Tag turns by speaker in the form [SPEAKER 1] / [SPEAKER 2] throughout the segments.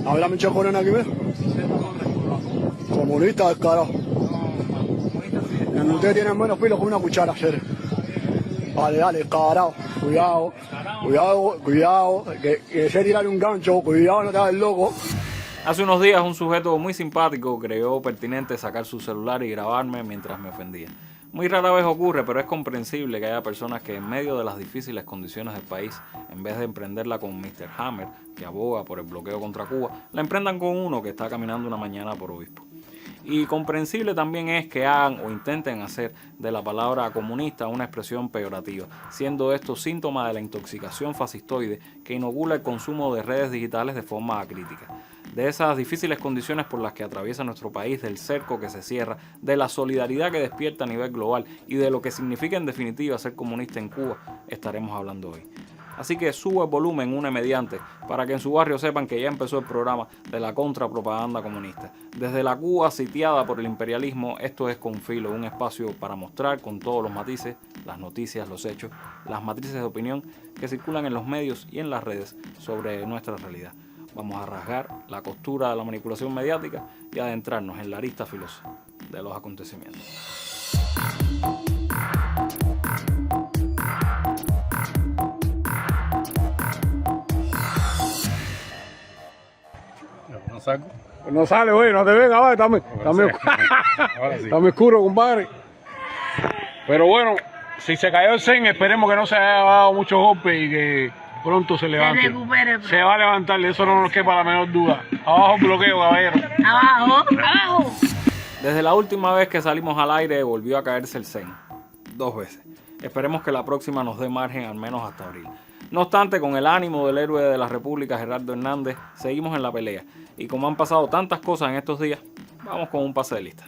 [SPEAKER 1] Háblame chocorena aquí, ¿ves? Comunista del carajo. Usted tiene menos pelo con una cuchara, Cere. Dale, dale, carajo. Cuidado, cuidado, cuidado. Que se tirar un gancho, cuidado, no te hagas loco.
[SPEAKER 2] Hace unos días un sujeto muy simpático creyó pertinente sacar su celular y grabarme mientras me ofendía. Muy rara vez ocurre, pero es comprensible que haya personas que en medio de las difíciles condiciones del país, en vez de emprenderla con Mr. Hammer, que aboga por el bloqueo contra Cuba, la emprendan con uno que está caminando una mañana por Obispo. Y comprensible también es que hagan o intenten hacer de la palabra comunista una expresión peyorativa, siendo esto síntoma de la intoxicación fascistoide que inocula el consumo de redes digitales de forma acrítica. De esas difíciles condiciones por las que atraviesa nuestro país, del cerco que se cierra, de la solidaridad que despierta a nivel global y de lo que significa en definitiva ser comunista en Cuba, estaremos hablando hoy. Así que subo el volumen une mediante para que en su barrio sepan que ya empezó el programa de la contrapropaganda comunista. Desde la Cuba sitiada por el imperialismo, esto es Con Filo, un espacio para mostrar con todos los matices, las noticias, los hechos, las matrices de opinión que circulan en los medios y en las redes sobre nuestra realidad. Vamos a rasgar la costura de la manipulación mediática y adentrarnos en la arista filosa de los acontecimientos.
[SPEAKER 3] No saco.
[SPEAKER 1] No sale, güey, no te venga, va, está muy oscuro, compadre. Pero bueno, si se cayó el zen, esperemos que no se haya dado muchos golpes y que pronto se levante. Se va a levantar, de eso no nos quepa la menor duda. Abajo el bloqueo, caballero.
[SPEAKER 4] Abajo, abajo.
[SPEAKER 2] Desde la última vez que salimos al aire volvió a caerse el zen. 2 veces. Esperemos que la próxima nos dé margen al menos hasta abril. No obstante, con el ánimo del héroe de la República, Gerardo Hernández, seguimos en la pelea. Y como han pasado tantas cosas en estos días, vamos con un pase de lista.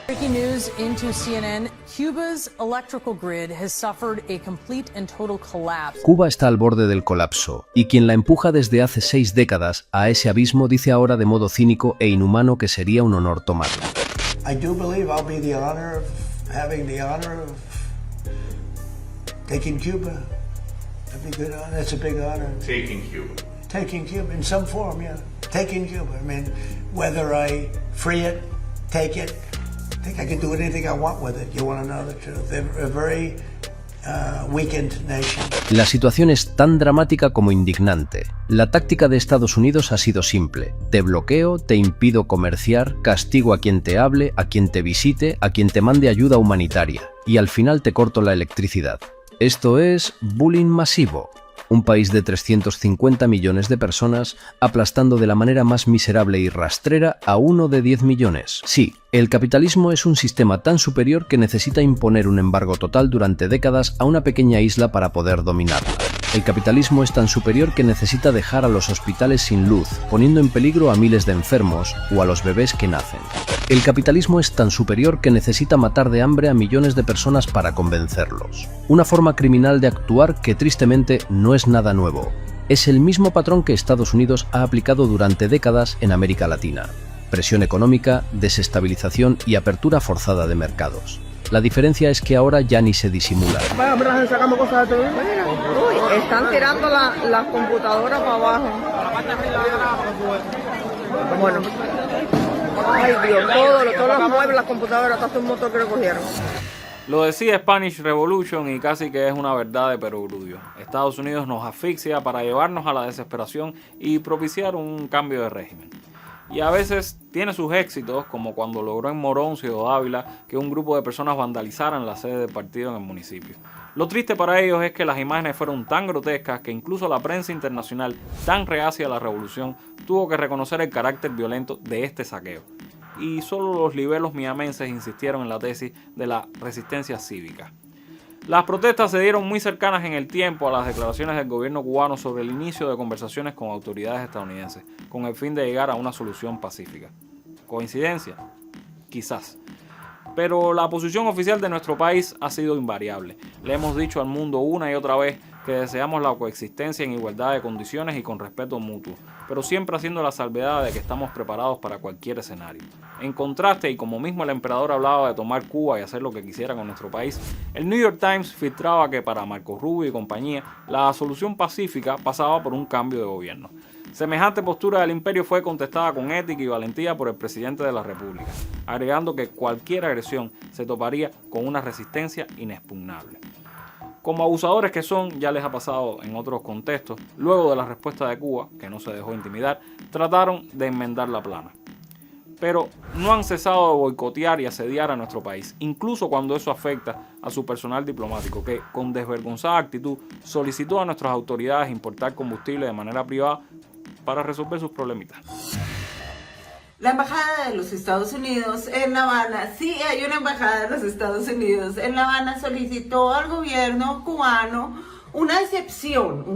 [SPEAKER 5] Breaking news into CNN. Cuba's electrical grid has suffered a complete and total collapse.
[SPEAKER 6] Cuba está al borde del colapso, y quien la empuja desde hace 6 décadas a ese abismo dice ahora de modo cínico e inhumano que sería un honor tomarla.
[SPEAKER 7] I do believe I'll be the honor of having the honor of taking Cuba. That'd be good. That's a big honor.
[SPEAKER 3] Taking Cuba.
[SPEAKER 7] Taking Cuba in some form, yeah. Taking Cuba. I mean, whether I free it, take it, I think I can do anything I want with it. You want to know the truth? They're a very weakened nation.
[SPEAKER 6] La situación es tan dramática como indignante. La táctica de Estados Unidos ha sido simple. Te bloqueo, te impido comerciar, castigo a quien te hable, a quien te visite, a quien te mande ayuda humanitaria. Y al final te corto la electricidad. Esto es bullying masivo. Un país de 350 millones de personas aplastando de la manera más miserable y rastrera a uno de 10 millones. Sí, el capitalismo es un sistema tan superior que necesita imponer un embargo total durante décadas a una pequeña isla para poder dominarla. El capitalismo es tan superior que necesita dejar a los hospitales sin luz, poniendo en peligro a miles de enfermos o a los bebés que nacen. El capitalismo es tan superior que necesita matar de hambre a millones de personas para convencerlos. Una forma criminal de actuar que tristemente no es nada nuevo. Es el mismo patrón que Estados Unidos ha aplicado durante décadas en América Latina. Presión económica, desestabilización y apertura forzada de mercados. La diferencia es que ahora ya ni se disimula.
[SPEAKER 4] Sacando cosas de Uy, están tirando las computadoras para abajo. Bueno. Ay Dios, todos los muebles, las computadoras, hasta un motor que recogieron.
[SPEAKER 2] Lo decía Spanish Revolution y casi que es una verdad de perogrullo. Estados Unidos nos asfixia para llevarnos a la desesperación y propiciar un cambio de régimen. Y a veces tiene sus éxitos, como cuando logró en Morón, Ciudad Ávila, que un grupo de personas vandalizaran la sede del partido en el municipio. Lo triste para ellos es que las imágenes fueron tan grotescas que incluso la prensa internacional, tan reacia a la revolución, tuvo que reconocer el carácter violento de este saqueo. Y solo los libelos miamenses insistieron en la tesis de la resistencia cívica. Las protestas se dieron muy cercanas en el tiempo a las declaraciones del gobierno cubano sobre el inicio de conversaciones con autoridades estadounidenses, con el fin de llegar a una solución pacífica. ¿Coincidencia? Quizás. Pero la posición oficial de nuestro país ha sido invariable. Le hemos dicho al mundo una y otra vez que deseamos la coexistencia en igualdad de condiciones y con respeto mutuo, pero siempre haciendo la salvedad de que estamos preparados para cualquier escenario. En contraste, y como mismo el emperador hablaba de tomar Cuba y hacer lo que quisiera con nuestro país, el New York Times filtraba que para Marco Rubio y compañía, la solución pacífica pasaba por un cambio de gobierno. Semejante postura del imperio fue contestada con ética y valentía por el presidente de la República, agregando que cualquier agresión se toparía con una resistencia inexpugnable. Como abusadores que son, ya les ha pasado en otros contextos, luego de la respuesta de Cuba, que no se dejó intimidar, trataron de enmendar la plana. Pero no han cesado de boicotear y asediar a nuestro país, incluso cuando eso afecta a su personal diplomático, que con desvergonzada actitud solicitó a nuestras autoridades importar combustible de manera privada para resolver sus problemitas.
[SPEAKER 3] La embajada de los Estados Unidos en La Habana, sí hay una embajada de los Estados Unidos en La Habana, solicitó al gobierno cubano una excepción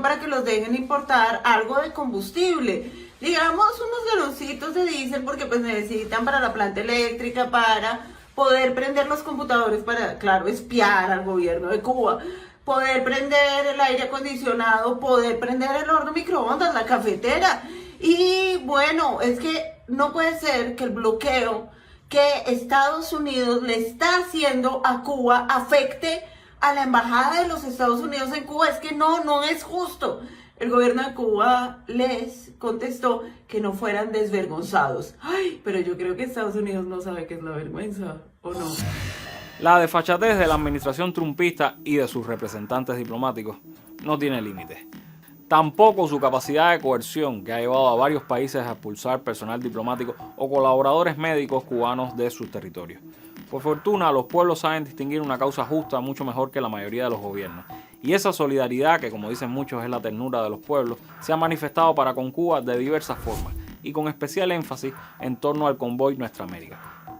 [SPEAKER 3] para que los dejen importar algo de combustible, digamos unos galoncitos de diésel, porque pues necesitan para la planta eléctrica, para poder prender los computadores, para, claro, espiar al gobierno de Cuba, poder prender el aire acondicionado, poder prender el horno microondas, la cafetera. Y bueno, es que no puede ser que el bloqueo que Estados Unidos le está haciendo a Cuba afecte a la embajada de los Estados Unidos en Cuba. Es que no es justo. El gobierno de Cuba les contestó que no fueran desvergonzados. Ay, pero yo creo que Estados Unidos no sabe qué es la vergüenza, ¿o no?
[SPEAKER 2] La desfachatez de la administración trumpista y de sus representantes diplomáticos no tiene límites. Tampoco su capacidad de coerción, que ha llevado a varios países a expulsar personal diplomático o colaboradores médicos cubanos de sus territorios. Por fortuna, los pueblos saben distinguir una causa justa mucho mejor que la mayoría de los gobiernos. Y esa solidaridad, que como dicen muchos es la ternura de los pueblos, se ha manifestado para con Cuba de diversas formas y con especial énfasis en torno al convoy Nuestra América.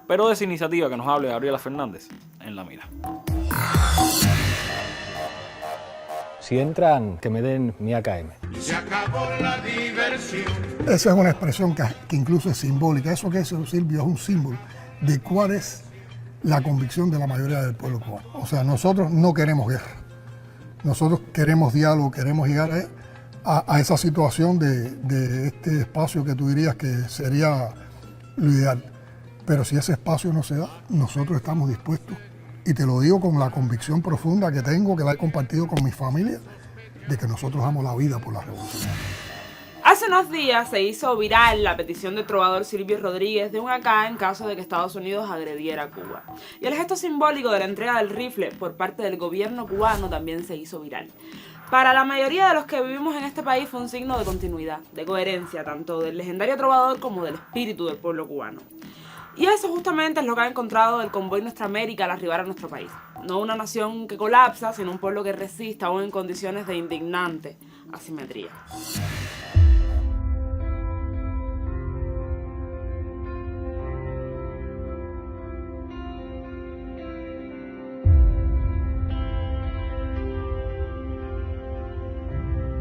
[SPEAKER 2] Pero de esa iniciativa que nos hable Gabriela Fernández, en la mira.
[SPEAKER 8] Si entran, que me den mi AKM.
[SPEAKER 7] Se acabó la diversión. Esa es una expresión que incluso es simbólica. Eso que es, Silvio, es un símbolo de cuál es la convicción de la mayoría del pueblo cubano. O sea, nosotros no queremos guerra. Nosotros queremos diálogo, queremos llegar a esa situación de este espacio que tú dirías que sería lo ideal. Pero si ese espacio no se da, nosotros estamos dispuestos, y te lo digo con la convicción profunda que tengo, que la he compartido con mi familia, de que nosotros damos la vida por la revolución.
[SPEAKER 9] Hace unos días se hizo viral la petición del trovador Silvio Rodríguez de un AK en caso de que Estados Unidos agrediera a Cuba. Y el gesto simbólico de la entrega del rifle por parte del gobierno cubano también se hizo viral. Para la mayoría de los que vivimos en este país fue un signo de continuidad, de coherencia, tanto del legendario trovador como del espíritu del pueblo cubano. Y eso justamente es lo que ha encontrado el convoy Nuestra América al arribar a nuestro país. No una nación que colapsa, sino un pueblo que resiste aún en condiciones de indignante asimetría.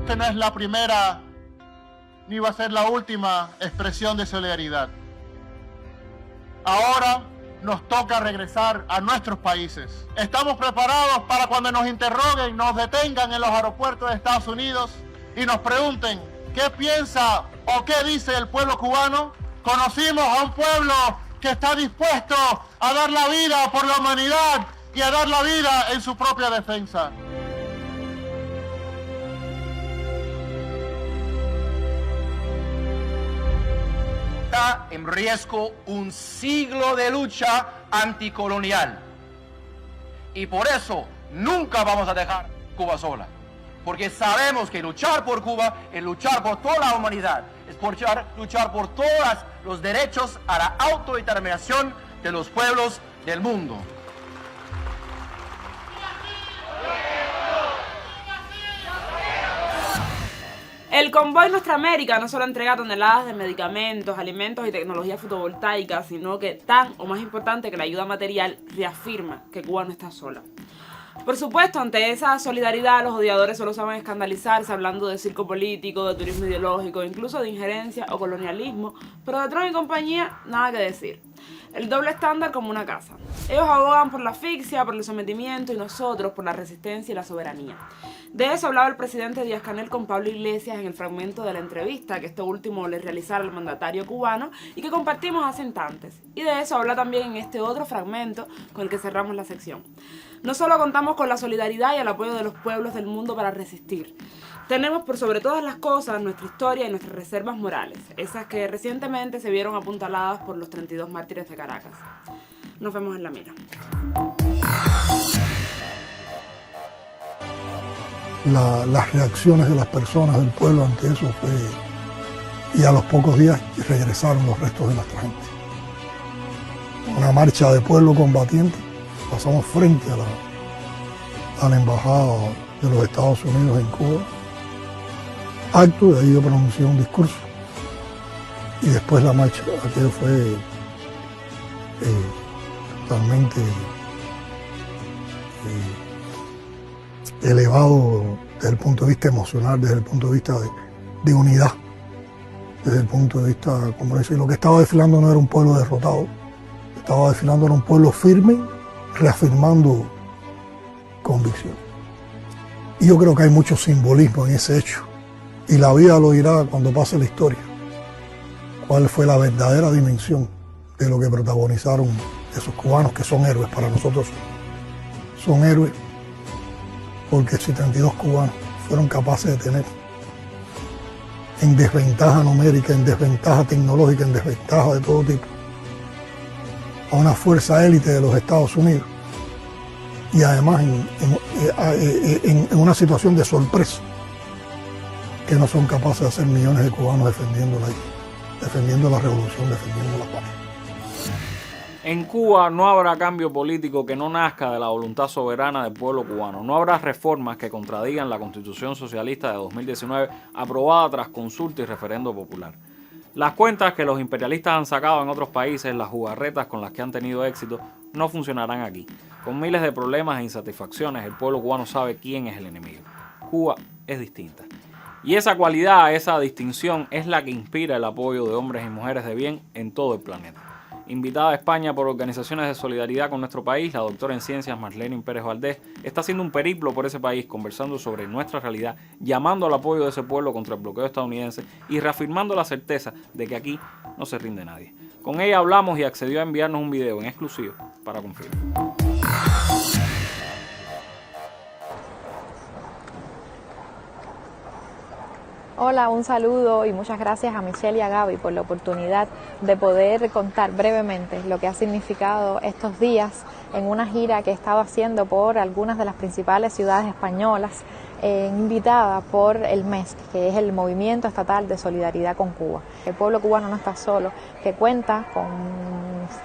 [SPEAKER 10] Esta no es la primera ni va a ser la última expresión de solidaridad. Ahora nos toca regresar a nuestros países. Estamos preparados para cuando nos interroguen, nos detengan en los aeropuertos de Estados Unidos y nos pregunten qué piensa o qué dice el pueblo cubano. Conocimos a un pueblo que está dispuesto a dar la vida por la humanidad y a dar la vida en su propia defensa.
[SPEAKER 11] Está en riesgo un siglo de lucha anticolonial. Y por eso nunca vamos a dejar Cuba sola. Porque sabemos que luchar por Cuba es luchar por toda la humanidad. Es luchar por todos los derechos a la autodeterminación de los pueblos del mundo.
[SPEAKER 9] El convoy Nuestra América no solo entrega toneladas de medicamentos, alimentos y tecnología fotovoltaica, sino que tan o más importante que la ayuda material reafirma que Cuba no está sola. Por supuesto, ante esa solidaridad, los odiadores solo saben escandalizarse hablando de circo político, de turismo ideológico, incluso de injerencia o colonialismo, pero de Trump y compañía, nada que decir. el doble estándar como una casa. Ellos abogan por la asfixia, por el sometimiento y nosotros por la resistencia y la soberanía. De eso hablaba el presidente Díaz-Canel con Pablo Iglesias en el fragmento de la entrevista que este último le realizara al mandatario cubano y que compartimos hace instantes. Y de eso habla también en este otro fragmento con el que cerramos la sección. No solo contamos con la solidaridad y el apoyo de los pueblos del mundo para resistir. Tenemos por sobre todas las cosas nuestra historia y nuestras reservas morales, esas que recientemente se vieron apuntaladas por los 32 mártires de Caracas. Nos vemos en la mira.
[SPEAKER 12] Las reacciones de las personas del pueblo ante eso fue, y a los pocos días regresaron los restos de nuestra gente. Una marcha de pueblo combatiente, pasamos frente a la embajada de los Estados Unidos en Cuba, acto, de ahí yo pronuncié un discurso y después la marcha. Aquello fue totalmente elevado desde el punto de vista emocional, desde el punto de vista de unidad, desde el punto de vista, como decir, lo que estaba desfilando no era un pueblo derrotado, estaba desfilando era un pueblo firme, reafirmando convicción. Y yo creo que hay mucho simbolismo en ese hecho. Y la vida lo dirá cuando pase la historia, cuál fue la verdadera dimensión de lo que protagonizaron esos cubanos que son héroes para nosotros. Son héroes porque 72 cubanos fueron capaces de tener, en desventaja numérica, en desventaja tecnológica, en desventaja de todo tipo, a una fuerza élite de los Estados Unidos y además en una situación de sorpresa, que no son capaces de hacer millones de cubanos defendiendo la revolución, defendiendo la patria.
[SPEAKER 2] En Cuba no habrá cambio político que no nazca de la voluntad soberana del pueblo cubano. No habrá reformas que contradigan la Constitución Socialista de 2019 aprobada tras consulta y referendo popular. Las cuentas que los imperialistas han sacado en otros países, las jugarretas con las que han tenido éxito, no funcionarán aquí. Con miles de problemas e insatisfacciones, el pueblo cubano sabe quién es el enemigo. Cuba es distinta. Y esa cualidad, esa distinción es la que inspira el apoyo de hombres y mujeres de bien en todo el planeta. Invitada a España por organizaciones de solidaridad con nuestro país, la doctora en ciencias Marlene Pérez Valdés está haciendo un periplo por ese país, conversando sobre nuestra realidad, llamando al apoyo de ese pueblo contra el bloqueo estadounidense y reafirmando la certeza de que aquí no se rinde nadie. Con ella hablamos y accedió a enviarnos un video en exclusivo para confirmar.
[SPEAKER 13] Hola, un saludo y muchas gracias a Michelle y a Gaby por la oportunidad de poder contar brevemente lo que ha significado estos días en una gira que he estado haciendo por algunas de las principales ciudades españolas, invitada por el MES, que es el Movimiento Estatal de Solidaridad con Cuba. El pueblo cubano no está solo, que cuenta con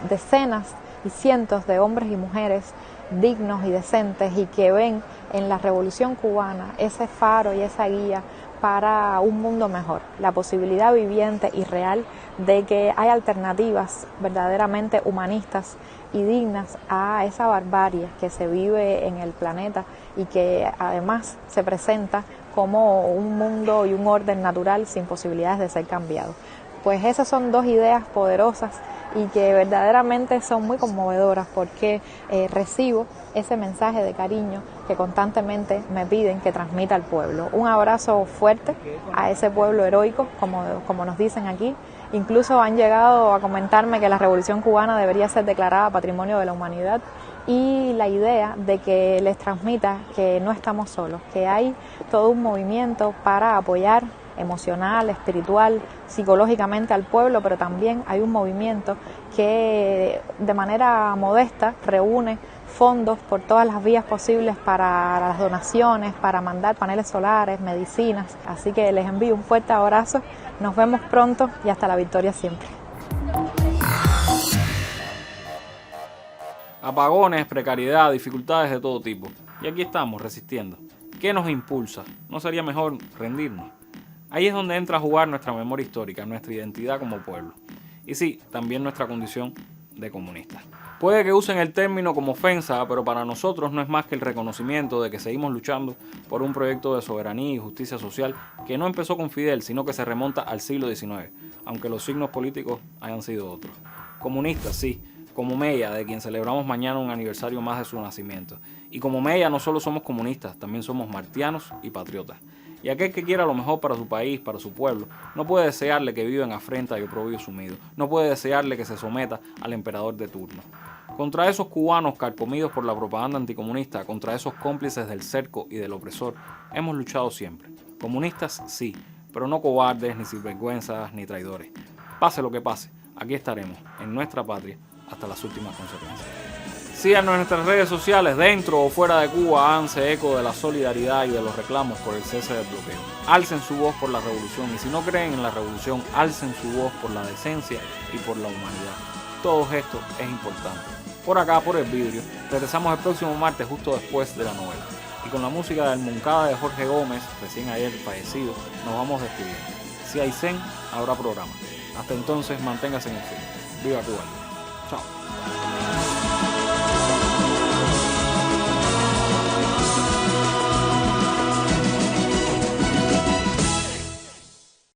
[SPEAKER 13] decenas y cientos de hombres y mujeres dignos y decentes y que ven en la Revolución Cubana ese faro y esa guía para un mundo mejor, la posibilidad viviente y real de que hay alternativas verdaderamente humanistas y dignas a esa barbarie que se vive en el planeta y que además se presenta como un mundo y un orden natural sin posibilidades de ser cambiado. Pues esas son dos ideas poderosas y que verdaderamente son muy conmovedoras porque recibo ese mensaje de cariño que constantemente me piden que transmita al pueblo. Un abrazo fuerte a ese pueblo heroico, como nos dicen aquí. Incluso han llegado a comentarme que la Revolución Cubana debería ser declarada Patrimonio de la Humanidad y la idea de que les transmita que no estamos solos, que hay todo un movimiento para apoyar emocional, espiritual, psicológicamente al pueblo, pero también hay un movimiento que de manera modesta reúne fondos por todas las vías posibles para las donaciones, para mandar paneles solares, medicinas. Así que les envío un fuerte abrazo, nos vemos pronto y hasta la victoria siempre.
[SPEAKER 2] Apagones, precariedad, dificultades de todo tipo. Y aquí estamos resistiendo. ¿Qué nos impulsa? ¿No sería mejor rendirnos? Ahí es donde entra a jugar nuestra memoria histórica, nuestra identidad como pueblo. Y sí, también nuestra condición de comunistas. Puede que usen el término como ofensa, pero para nosotros no es más que el reconocimiento de que seguimos luchando por un proyecto de soberanía y justicia social que no empezó con Fidel, sino que se remonta al siglo XIX, aunque los signos políticos hayan sido otros. Comunistas, sí, como Mella, de quien celebramos mañana un aniversario más de su nacimiento. Y como Mella no solo somos comunistas, también somos martianos y patriotas. Y aquel que quiera lo mejor para su país, para su pueblo, no puede desearle que viva en afrenta y oprobio sumido. No puede desearle que se someta al emperador de turno. Contra esos cubanos carcomidos por la propaganda anticomunista, contra esos cómplices del cerco y del opresor, hemos luchado siempre. Comunistas sí, pero no cobardes, ni sinvergüenzas, ni traidores. Pase lo que pase, aquí estaremos, en nuestra patria, hasta las últimas consecuencias. Síganos en nuestras redes sociales, dentro o fuera de Cuba, háganse eco de la solidaridad y de los reclamos por el cese del bloqueo. Alcen su voz por la revolución, y si no creen en la revolución, alcen su voz por la decencia y por la humanidad. Todo esto es importante. Por acá, por el vidrio, regresamos el próximo martes justo después de la novela. Y con la música del Moncada de Jorge Gómez, recién ayer fallecido, nos vamos despidiendo. Si hay zen, habrá programa. Hasta entonces, manténgase en el fin. Viva Cuba. Chao.